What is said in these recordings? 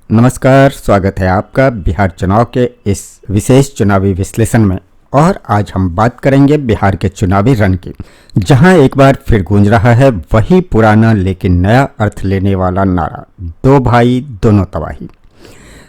नमस्कार, स्वागत है आपका बिहार चुनाव के इस विशेष चुनावी विश्लेषण में। और आज हम बात करेंगे बिहार के चुनावी रण की, जहां एक बार फिर गूंज रहा है वही पुराना लेकिन नया अर्थ लेने वाला नारा, दो भाई दोनों तबाही।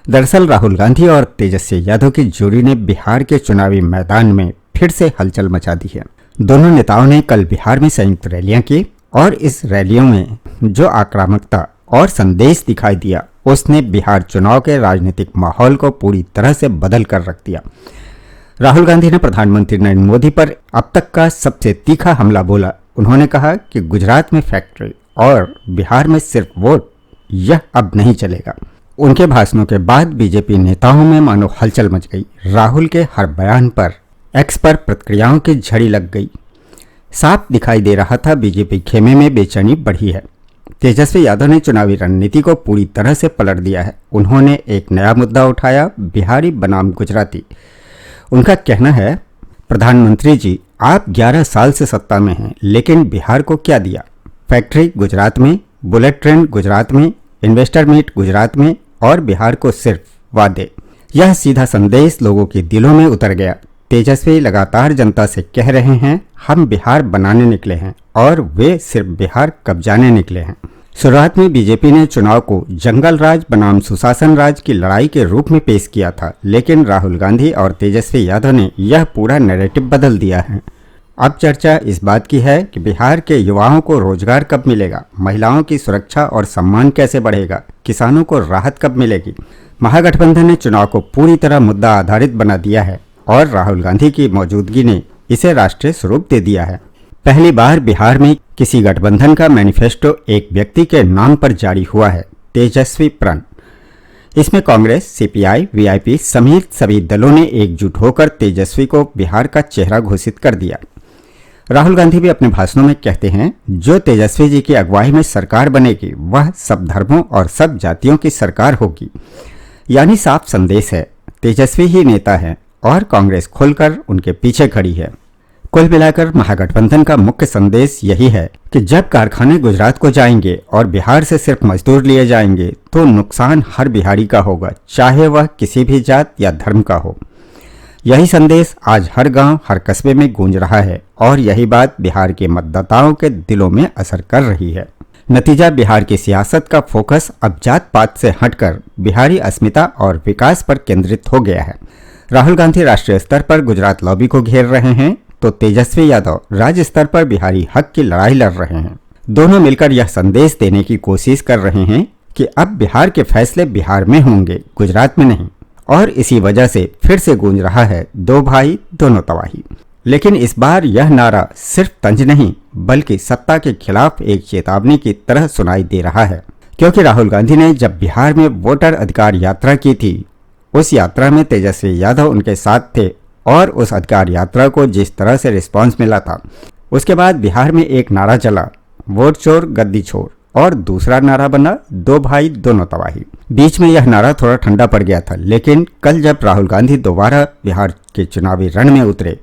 दरअसल राहुल गांधी और तेजस्वी यादव की जोड़ी ने बिहार के चुनावी मैदान में फिर से हलचल मचा दी है। दोनों नेताओं ने कल बिहार में संयुक्त रैलियां की और इस रैलियों में जो आक्रामकता और संदेश दिखाई दिया उसने बिहार चुनाव के राजनीतिक माहौल को पूरी तरह से बदल कर रख दिया। राहुल गांधी ने प्रधानमंत्री नरेंद्र मोदी पर अब तक का सबसे तीखा हमला बोला। उन्होंने कहा कि गुजरात में फैक्ट्री और बिहार में सिर्फ वोट, यह अब नहीं चलेगा। उनके भाषणों के बाद बीजेपी नेताओं में मानो हलचल मच गई। राहुल के हर बयान पर एक्स पर प्रतिक्रियाओं की झड़ी लग गई। साफ दिखाई दे रहा था बीजेपी खेमे में बेचैनी बढ़ी है। तेजस्वी यादव ने चुनावी रणनीति को पूरी तरह से पलट दिया है। उन्होंने एक नया मुद्दा उठाया, बिहारी बनाम गुजराती। उनका कहना है, प्रधानमंत्री जी, आप 11 साल से सत्ता में हैं, लेकिन बिहार को क्या दिया? फैक्ट्री गुजरात में, बुलेट ट्रेन गुजरात में, इन्वेस्टर मीट गुजरात में और बिहार को सिर्फ वादे। यह सीधा संदेश लोगों के दिलों में उतर गया। तेजस्वी लगातार जनता से कह रहे हैं, हम बिहार बनाने निकले हैं और वे सिर्फ बिहार कब्जाने निकले हैं। शुरुआत में बीजेपी ने चुनाव को जंगल राज बनाम सुशासन राज की लड़ाई के रूप में पेश किया था, लेकिन राहुल गांधी और तेजस्वी यादव ने यह पूरा नैरेटिव बदल दिया है। अब चर्चा इस बात की है कि बिहार के युवाओं को रोजगार कब मिलेगा, महिलाओं की सुरक्षा और सम्मान कैसे बढ़ेगा, किसानों को राहत कब मिलेगी। महागठबंधन ने चुनाव को पूरी तरह मुद्दा आधारित बना दिया है और राहुल गांधी की मौजूदगी ने इसे राष्ट्रीय स्वरूप दे दिया है। पहली बार बिहार में किसी गठबंधन का मैनिफेस्टो एक व्यक्ति के नाम पर जारी हुआ है, तेजस्वी प्रण। इसमें कांग्रेस, सीपीआई, वीआईपी समेत सभी दलों ने एकजुट होकर तेजस्वी को बिहार का चेहरा घोषित कर दिया। राहुल गांधी भी अपने भाषणों में कहते हैं, जो तेजस्वी जी की अगुवाई में सरकार बनेगी वह सब धर्मों और सब जातियों की सरकार होगी। यानी साफ संदेश है, तेजस्वी ही नेता है और कांग्रेस खुलकर उनके पीछे खड़ी है। कुल मिलाकर महागठबंधन का मुख्य संदेश यही है कि जब कारखाने गुजरात को जाएंगे और बिहार से सिर्फ मजदूर लिए जाएंगे तो नुकसान हर बिहारी का होगा, चाहे वह किसी भी जात या धर्म का हो। यही संदेश आज हर गांव, हर कस्बे में गूंज रहा है और यही बात बिहार के मतदाताओं के दिलों में असर कर रही है। नतीजा, बिहार की सियासत का फोकस अब जात पात से हटकर बिहारी अस्मिता और विकास पर केंद्रित हो गया है। राहुल गांधी राष्ट्रीय स्तर पर गुजरात लॉबी को घेर रहे हैं तो तेजस्वी यादव राज्य स्तर पर बिहारी हक की लड़ाई लड़ रहे हैं। दोनों मिलकर यह संदेश देने की कोशिश कर रहे हैं कि अब बिहार के फैसले बिहार में होंगे, गुजरात में नहीं। और इसी वजह से फिर से गूंज रहा है, दो भाई दोनों तबाही। लेकिन इस बार यह नारा सिर्फ तंज नहीं बल्कि सत्ता के खिलाफ एक चेतावनी की तरह सुनाई दे रहा है, क्योंकि राहुल गांधी ने जब बिहार में वोटर अधिकार यात्रा की थी, उस यात्रा में तेजस्वी यादव उनके साथ थे और उस अधिकार यात्रा को जिस तरह से रिस्पांस मिला था, उसके बाद बिहार में एक नारा चला, वोट चोर गद्दी छोड़, और दूसरा नारा बना, दो भाई दोनों तबाही। बीच में यह नारा थोड़ा ठंडा पड़ गया था, लेकिन कल जब राहुल गांधी दोबारा बिहार के चुनावी रण में उतरे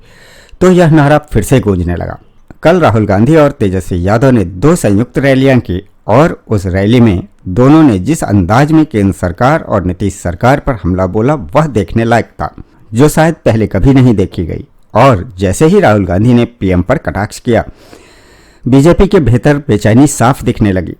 तो यह नारा फिर से गूंजने लगा। कल राहुल गांधी और तेजस्वी यादव ने 2 संयुक्त रैलियां की और उस रैली में दोनों ने जिस अंदाज में केंद्र सरकार और नीतीश सरकार पर हमला बोला वह देखने लायक था, जो शायद पहले कभी नहीं देखी गई। और जैसे ही राहुल गांधी ने पीएम पर कटाक्ष किया, बीजेपी के भीतर बेचैनी साफ दिखने लगी।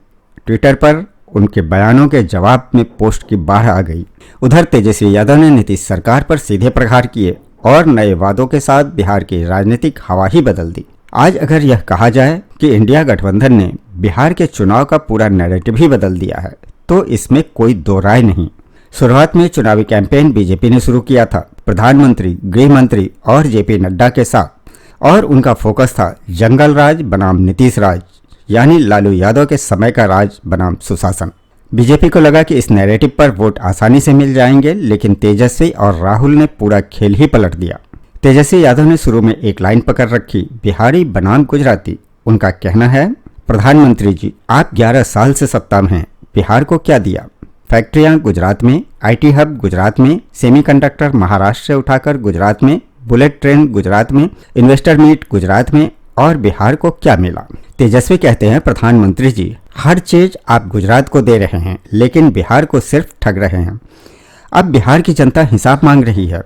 ट्विटर पर उनके बयानों के जवाब में पोस्ट की बाढ़ आ गई। उधर तेजस्वी यादव ने नीतीश सरकार पर सीधे प्रहार किए और नए वादों के साथ बिहार की राजनीतिक हवा ही बदल दी। आज अगर यह कहा जाए कि इंडिया गठबंधन ने बिहार के चुनाव का पूरा नैरेटिव ही बदल दिया है, तो इसमें कोई दो राय नहीं। शुरुआत में चुनावी कैंपेन बीजेपी ने शुरू किया था, प्रधानमंत्री, गृह मंत्री और जेपी नड्डा के साथ, और उनका फोकस था जंगल राज बनाम नीतीश राज, यानी लालू यादव के समय का राज बनाम सुशासन। बीजेपी को लगा कि इस नैरेटिव पर वोट आसानी से मिल जाएंगे, लेकिन तेजस्वी और राहुल ने पूरा खेल ही पलट दिया। तेजस्वी यादव ने शुरू में एक लाइन पकड़ रखी, बिहारी बनाम गुजराती। उनका कहना है, प्रधानमंत्री जी, आप 11 साल से सत्ता में हैं, बिहार को क्या दिया? फैक्ट्रियां गुजरात में, आईटी हब गुजरात में, सेमीकंडक्टर महाराष्ट्र से उठाकर गुजरात में, बुलेट ट्रेन गुजरात में, इन्वेस्टर मीट गुजरात में, और बिहार को क्या मिला? तेजस्वी कहते हैं, प्रधानमंत्री जी, हर चीज आप गुजरात को दे रहे हैं लेकिन बिहार को सिर्फ ठग रहे हैं। अब बिहार की जनता हिसाब मांग रही है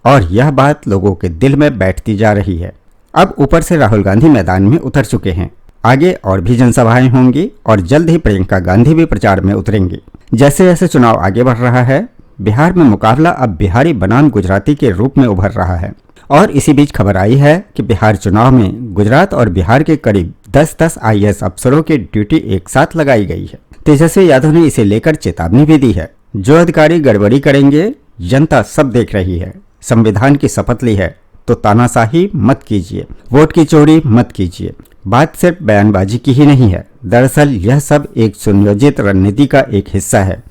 और यह बात लोगों के दिल में बैठती जा रही है। अब ऊपर से राहुल गांधी मैदान में उतर चुके हैं, आगे और भी जनसभाएं होंगी और जल्द ही प्रियंका गांधी भी प्रचार में उतरेंगी। जैसे जैसे चुनाव आगे बढ़ रहा है, बिहार में मुकाबला अब बिहारी बनाम गुजराती के रूप में उभर रहा है। और इसी बीच खबर आई है कि बिहार चुनाव में गुजरात और बिहार के करीब 10-10 IAS अफसरों की ड्यूटी एक साथ लगाई गई है। तेजस्वी यादव ने इसे लेकर चेतावनी भी दी है, जो अधिकारी गड़बड़ी करेंगे जनता सब देख रही है। संविधान की शपथ ली है तो तानाशाही मत कीजिए, वोट की चोरी मत कीजिए। बात सिर्फ बयानबाजी की ही नहीं है, दरअसल यह सब एक सुनियोजित रणनीति का एक हिस्सा है।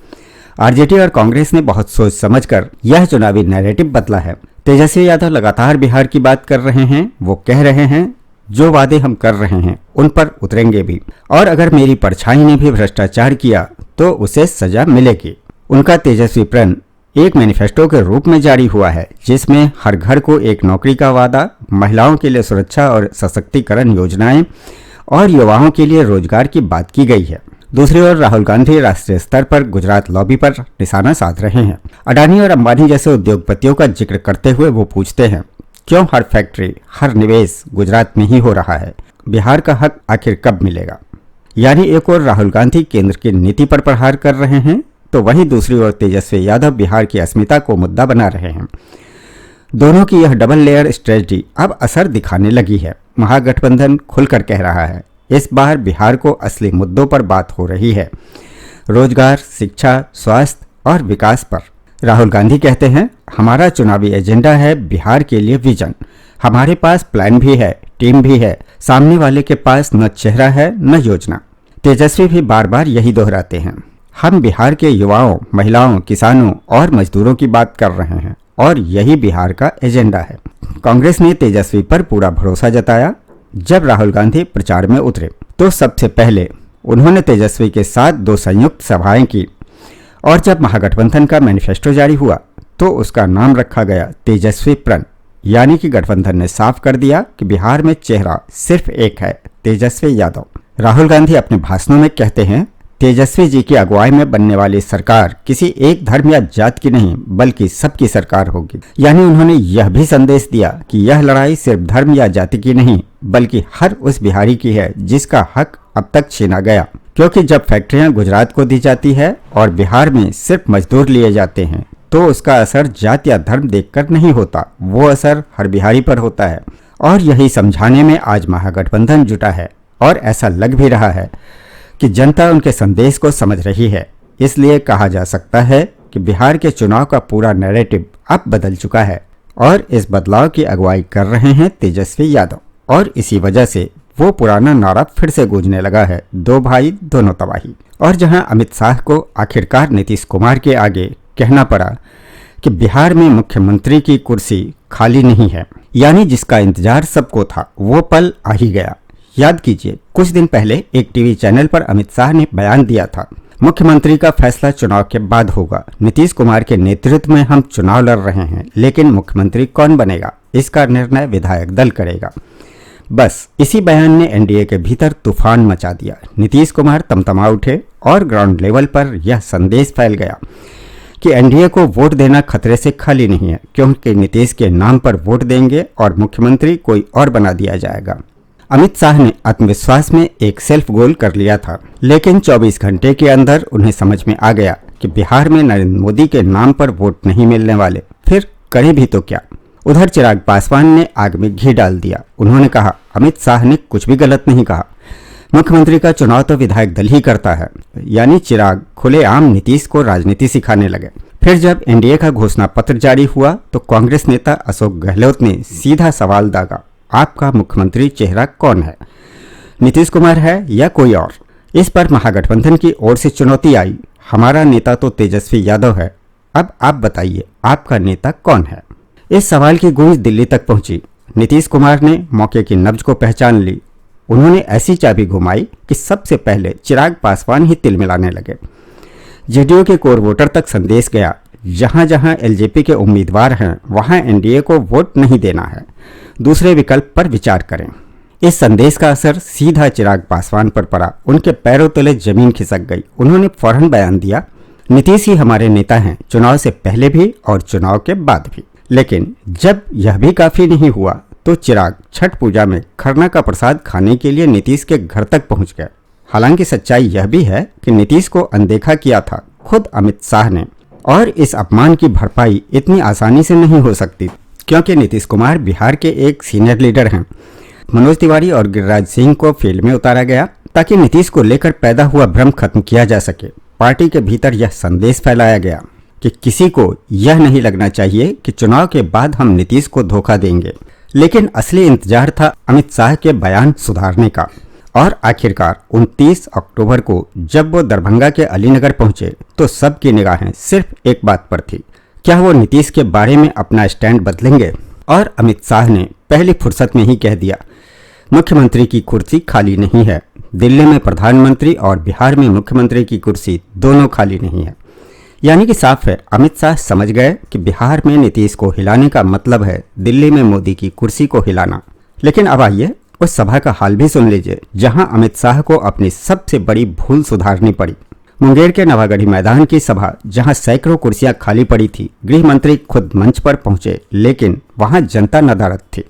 आरजेडी और कांग्रेस ने बहुत सोच समझकर यह चुनावी नैरेटिव बदला है। तेजस्वी यादव लगातार बिहार की बात कर रहे हैं, वो कह रहे हैं जो वादे हम कर रहे हैं उन पर उतरेंगे भी, और अगर मेरी परछाई ने भी भ्रष्टाचार किया तो उसे सजा मिलेगी। उनका तेजस्वी प्रण एक मैनिफेस्टो के रूप में जारी हुआ है, जिसमें हर घर को एक नौकरी का वादा, महिलाओं के लिए सुरक्षा और सशक्तिकरण योजनाएं और युवाओं के लिए रोजगार की बात की गई है। दूसरी ओर राहुल गांधी राष्ट्रीय स्तर पर गुजरात लॉबी पर निशाना साध रहे हैं। अडानी और अंबानी जैसे उद्योगपतियों का जिक्र करते हुए वो पूछते हैं, क्यों हर फैक्ट्री, हर निवेश गुजरात में ही हो रहा है? बिहार का हक आखिर कब मिलेगा? यानी एक ओर राहुल गांधी केंद्र की नीति पर प्रहार कर रहे हैं, तो वहीं दूसरी ओर तेजस्वी यादव बिहार की अस्मिता को मुद्दा बना रहे हैं। दोनों की यह डबल लेयर स्ट्रेटजी अब असर दिखाने लगी है। महागठबंधन खुलकर कह रहा है, इस बार बिहार को असली मुद्दों पर बात हो रही है, रोजगार, शिक्षा, स्वास्थ्य और विकास पर। राहुल गांधी कहते हैं, हमारा चुनावी एजेंडा है बिहार के लिए विजन। हमारे पास प्लान भी है, टीम भी है, सामने वाले के पास न चेहरा है न योजना। तेजस्वी भी बार बार यही दोहराते हैं, हम बिहार के युवाओं, महिलाओं, किसानों और मजदूरों की बात कर रहे हैं और यही बिहार का एजेंडा है। कांग्रेस ने तेजस्वी पर पूरा भरोसा जताया। जब राहुल गांधी प्रचार में उतरे तो सबसे पहले उन्होंने तेजस्वी के साथ 2 संयुक्त सभाएं की, और जब महागठबंधन का मैनिफेस्टो जारी हुआ तो उसका नाम रखा गया तेजस्वी प्रण। यानी कि गठबंधन ने साफ कर दिया कि बिहार में चेहरा सिर्फ एक है, तेजस्वी यादव। राहुल गांधी अपने भाषणों में कहते हैं, तेजस्वी जी की अगुवाई में बनने वाली सरकार किसी एक धर्म या जात की नहीं बल्कि सबकी सरकार होगी। यानी उन्होंने यह भी संदेश दिया कि यह लड़ाई सिर्फ धर्म या जाति की नहीं बल्कि हर उस बिहारी की है जिसका हक अब तक छीना गया। क्योंकि जब फैक्ट्रियां गुजरात को दी जाती है और बिहार में सिर्फ मजदूर लिए जाते हैं तो उसका असर जात या धर्म देखकर नहीं होता, वो असर हर बिहारी पर होता है। और यही समझाने में आज महागठबंधन जुटा है और ऐसा लग भी रहा है कि जनता उनके संदेश को समझ रही है। इसलिए कहा जा सकता है कि बिहार के चुनाव का पूरा नैरेटिव अब बदल चुका है और इस बदलाव की अगुवाई कर रहे हैं तेजस्वी यादव। और इसी वजह से वो पुराना नारा फिर से गूंजने लगा है, 2 भाई दोनों तबाही। और जहां अमित शाह को आखिरकार नीतीश कुमार के आगे कहना पड़ा कि बिहार में मुख्यमंत्री की कुर्सी खाली नहीं है, यानी जिसका इंतजार सबको था वो पल आ ही गया। याद कीजिए, कुछ दिन पहले एक टीवी चैनल पर अमित शाह ने बयान दिया था, मुख्यमंत्री का फैसला चुनाव के बाद होगा। नीतीश कुमार के नेतृत्व में हम चुनाव लड़ रहे हैं, लेकिन मुख्यमंत्री कौन बनेगा इसका निर्णय विधायक दल करेगा। बस इसी बयान ने एनडीए के भीतर तूफान मचा दिया। नीतीश कुमार तमतमा उठे और ग्राउंड लेवल पर यह संदेश फैल गया कि एनडीए को वोट देना खतरे से खाली नहीं है, क्योंकि नीतीश के नाम पर वोट देंगे और मुख्यमंत्री कोई और बना दिया जाएगा। अमित शाह ने आत्मविश्वास में एक सेल्फ गोल कर लिया था, लेकिन 24 घंटे के अंदर उन्हें समझ में आ गया कि बिहार में नरेंद्र मोदी के नाम पर वोट नहीं मिलने वाले, फिर करे भी तो क्या। उधर चिराग पासवान ने आग में घी डाल दिया। उन्होंने कहा, अमित शाह ने कुछ भी गलत नहीं कहा, मुख्यमंत्री का चुनाव तो विधायक दल ही करता है। यानी चिराग खुलेआम नीतीश को राजनीति सिखाने लगे। फिर जब एनडीए का घोषणा पत्र जारी हुआ तो कांग्रेस नेता अशोक गहलोत ने सीधा सवाल दागा, आपका मुख्यमंत्री चेहरा कौन है, नीतीश कुमार है या कोई और? इस पर महागठबंधन की ओर से चुनौती आई, हमारा नेता तो तेजस्वी यादव है, अब आप बताइए आपका नेता कौन है। इस सवाल की गूंज दिल्ली तक पहुंची। नीतीश कुमार ने मौके की नब्ज को पहचान ली। उन्होंने ऐसी चाबी घुमाई कि सबसे पहले चिराग पासवान ही तिल मिलाने लगे। जेडीयू के कोर वोटर तक संदेश गया, जहां जहां एलजेपी के उम्मीदवार हैं वहां एनडीए को वोट नहीं देना है, दूसरे विकल्प पर विचार करें। इस संदेश का असर सीधा चिराग पासवान पर पड़ा। उनके पैरों तले जमीन खिसक गई। उन्होंने फौरन बयान दिया, नीतीश ही हमारे नेता हैं, चुनाव से पहले भी और चुनाव के बाद भी। लेकिन जब यह भी काफी नहीं हुआ तो चिराग छठ पूजा में खरना का प्रसाद खाने के लिए नीतीश के घर तक पहुंच गए। हालांकि सच्चाई यह भी है कि नीतीश को अनदेखा किया था खुद अमित शाह ने, और इस अपमान की भरपाई इतनी आसानी से नहीं हो सकती, क्योंकि नीतीश कुमार बिहार के एक सीनियर लीडर हैं। मनोज तिवारी और गिरिराज सिंह को फील्ड में उतारा गया ताकि नीतीश को लेकर पैदा हुआ भ्रम खत्म किया जा सके। पार्टी के भीतर यह संदेश फैलाया गया कि किसी को यह नहीं लगना चाहिए कि चुनाव के बाद हम नीतीश को धोखा देंगे। लेकिन असली इंतजार था अमित शाह के बयान सुधारने का। और आखिरकार 29 अक्टूबर को जब वो दरभंगा के अलीनगर पहुंचे तो सबकी निगाहें सिर्फ एक बात पर थी, क्या वो नीतीश के बारे में अपना स्टैंड बदलेंगे। और अमित शाह ने पहली फुर्सत में ही कह दिया, मुख्यमंत्री की कुर्सी खाली नहीं है। दिल्ली में प्रधानमंत्री और बिहार में मुख्यमंत्री की कुर्सी दोनों खाली नहीं है। यानी कि साफ है, अमित शाह समझ गए कि बिहार में नीतीश को हिलाने का मतलब है दिल्ली में मोदी की कुर्सी को हिलाना। लेकिन अब आइए उस सभा का हाल भी सुन लीजिए जहां अमित शाह को अपनी सबसे बड़ी भूल सुधारनी पड़ी। मुंगेर के नवागढ़ी मैदान की सभा, जहां सैकड़ों कुर्सियां खाली पड़ी थी। गृह मंत्री खुद मंच पर पहुंचे, लेकिन वहां जनता नदारद थी।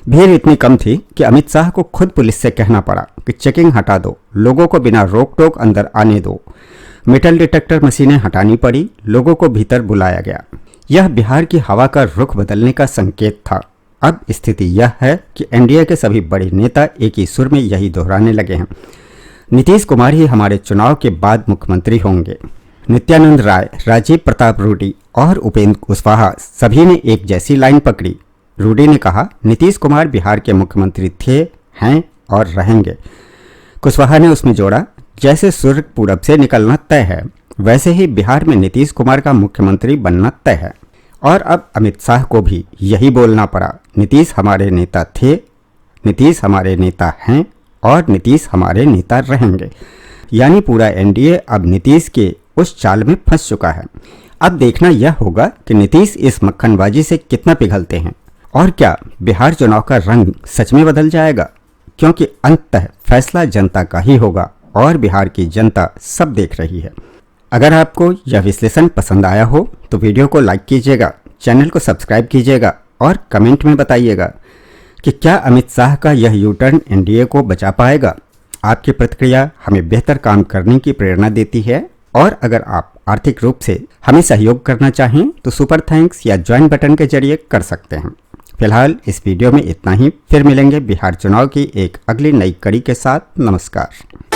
भीड़ इतनी कम थी कि अमित शाह को खुद पुलिस से कहना पड़ा कि चेकिंग हटा दो, लोगों को बिना रोक टोक अंदर आने दो। मेटल डिटेक्टर मशीनें हटानी पड़ी, लोगों को भीतर बुलाया गया। यह बिहार की हवा का रुख बदलने का संकेत था। अब स्थिति यह है कि एनडीए के सभी बड़े नेता एक ही सुर में यही दोहराने लगे हैं, नीतीश कुमार ही हमारे चुनाव के बाद मुख्यमंत्री होंगे। नित्यानंद राय, राजीव प्रताप रूडी और उपेंद्र कुशवाहा सभी ने एक जैसी लाइन पकड़ी। रूडी ने कहा, नीतीश कुमार बिहार के मुख्यमंत्री थे, हैं और रहेंगे। कुशवाहा ने उसमें जोड़ा, जैसे सूर्य पूरब से निकलना तय है, वैसे ही बिहार में नीतीश कुमार का मुख्यमंत्री बनना तय है। और अब अमित शाह को भी यही बोलना पड़ा, नीतीश हमारे नेता थे, नीतीश हमारे नेता हैं और नीतीश हमारे नेता रहेंगे। यानी पूरा एनडीए अब नीतीश के उस चाल में फंस चुका है। अब देखना यह होगा कि नीतीश इस मक्खनबाजी से कितना पिघलते हैं और क्या बिहार चुनाव का रंग सच में बदल जाएगा, क्योंकि अंततः फैसला जनता का ही होगा और बिहार की जनता सब देख रही है। अगर आपको यह विश्लेषण पसंद आया हो तो वीडियो को लाइक कीजिएगा, चैनल को सब्सक्राइब कीजिएगा और कमेंट में बताइएगा कि क्या अमित शाह का यह यू टर्न एनडीए को बचा पाएगा। आपकी प्रतिक्रिया हमें बेहतर काम करने की प्रेरणा देती है। और अगर आप आर्थिक रूप से हमें सहयोग करना चाहें तो सुपर थैंक्स या ज्वाइन बटन के जरिए कर सकते हैं। फिलहाल इस वीडियो में इतना ही, फिर मिलेंगे बिहार चुनाव की एक अगली नई कड़ी के साथ। नमस्कार।